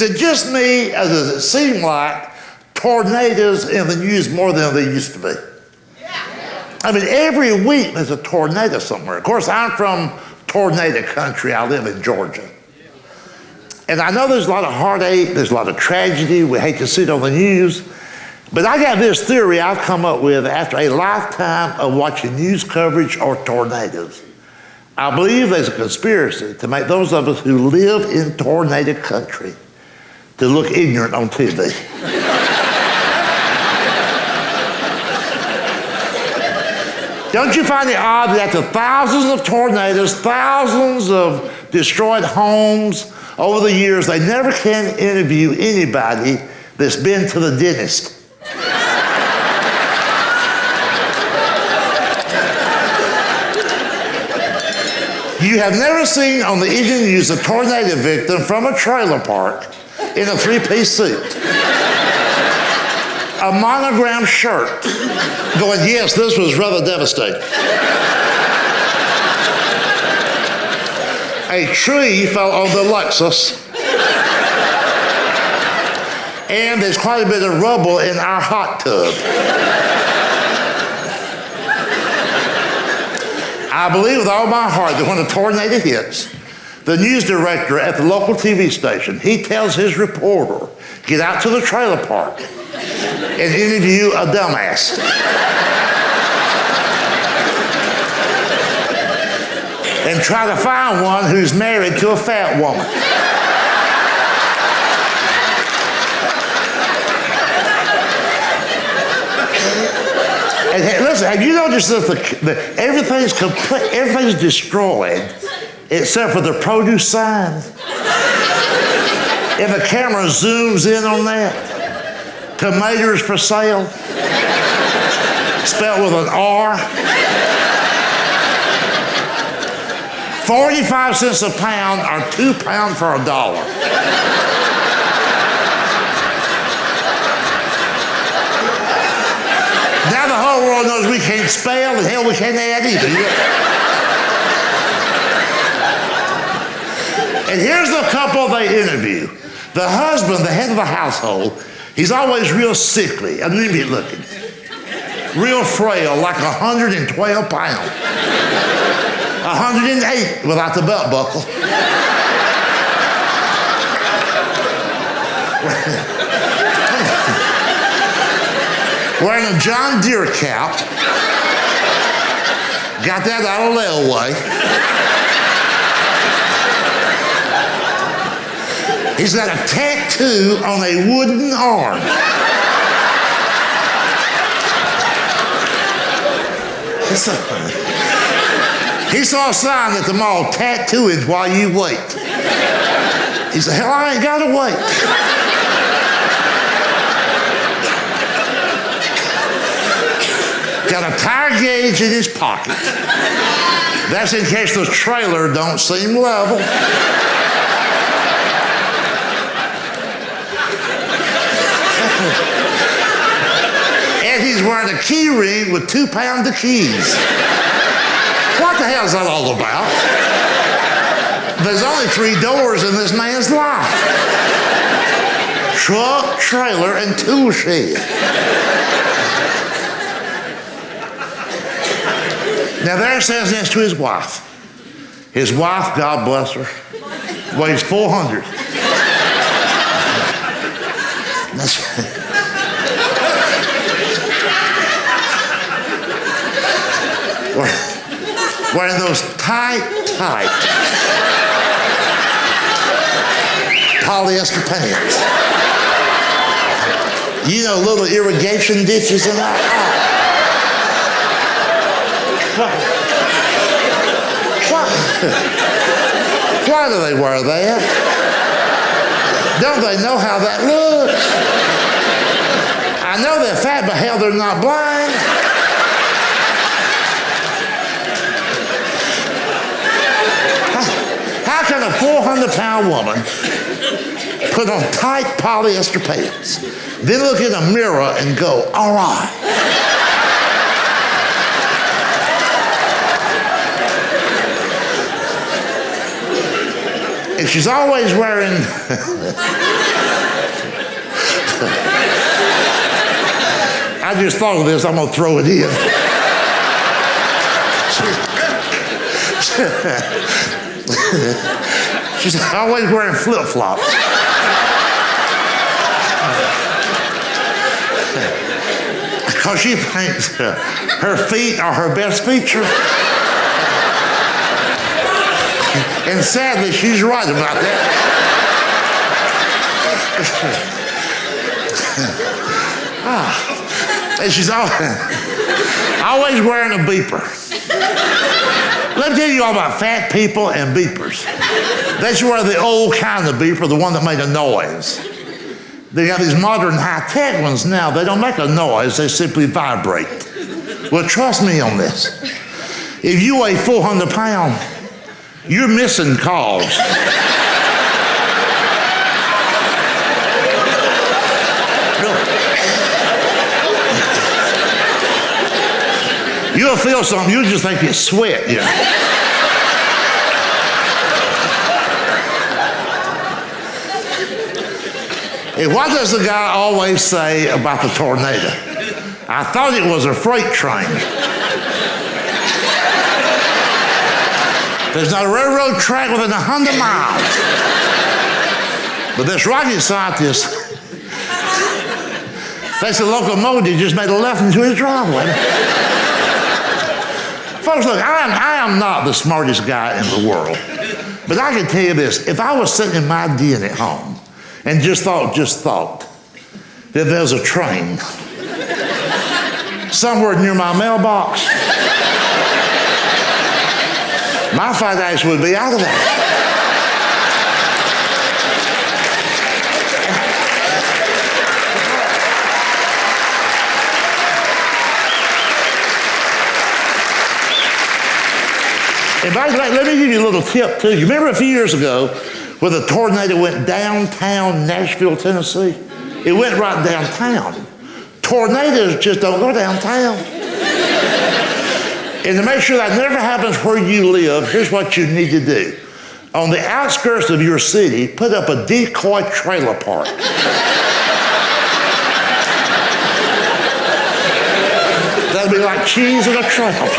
Is it just me, or does it seem like tornadoes in the news more than they used to be? I mean, every week there's a tornado somewhere. Of course, I'm from tornado country. I live in Georgia. And I know there's a lot of heartache, there's a lot of tragedy. We hate to see it on the news. But I got this theory I've come up with after a lifetime of watching news coverage or tornadoes. I believe there's a conspiracy to make those of us who live in tornado country to look ignorant on TV. Don't you find it odd that after thousands of tornadoes, thousands of destroyed homes over the years, they never can interview anybody that's been to the dentist? You have never seen on the evening news a tornado victim from a trailer park in a three-piece suit, a monogrammed shirt, going, yes, this was rather devastating. A tree fell on the Lexus, and there's quite a bit of rubble in our hot tub. I believe with all my heart that when a tornado hits, the news director at the local TV station, he tells his reporter, get out to the trailer park and interview a dumbass. And try to find one who's married to a fat woman. And listen, have you noticed that everything's destroyed except for the produce sign? And the camera zooms in on that. Tomatoes for sale, spelled with an R. 45 cents a pound or £2 for $1. Now the whole world knows we can't spell, and hell, we can't add either. And here's the couple they interview. The husband, the head of the household, he's always real sickly, anemic looking, real frail, like 112 pounds. 108 without the belt buckle. Wearing a John Deere cap. Got that out of layaway. He's got a tattoo on a wooden arm. He saw a sign at the mall, tattooing while you wait. He said, hell, I ain't gotta wait. Got a tire gauge in his pocket. That's in case the trailer don't seem level. And he's wearing a key ring with 2 pounds of keys. What the hell is that all about? There's only 3 doors in this man's life. Truck, trailer, and tool shed. Now there stands next to his wife. His wife, God bless her, weighs 400. Wearing those tight polyester pants. You know, little irrigation ditches and that. Why do they wear that? Don't they know how that looks? I know they're fat, but hell, they're not blind. How can a 400-pound woman put on tight polyester pants, then look in a mirror and go, all right? And she's always wearing... I just thought of this, I'm gonna throw it in. She's always wearing flip-flops. Because she thinks her feet are her best feature. And sadly, she's right about that. And she's always wearing a beeper. Let me tell you all about fat people and beepers. That's where the old kind of beeper, the one that made a noise. They got these modern high-tech ones now. They don't make a noise. They simply vibrate. Well, trust me on this. If you weigh 400 pounds, you're missing calls. You'll feel something, you'll just think it's sweat, you know. And what does the guy always say about the tornado? I thought it was a freight train. There's not a railroad track within 100 miles. But this rocket scientist, thinks the locomotive just made a left into his driveway. Folks, look, I am not the smartest guy in the world. But I can tell you this, if I was sitting in my den at home and just thought that there's a train somewhere near my mailbox, my FedEx would be out of there. And by the way, let me give you a little tip too. You remember a few years ago where the tornado went downtown Nashville, Tennessee? It went right downtown. Tornadoes just don't go downtown. And to make sure that never happens where you live, here's what you need to do. On the outskirts of your city, put up a decoy trailer park. That'd be like cheese in a trap.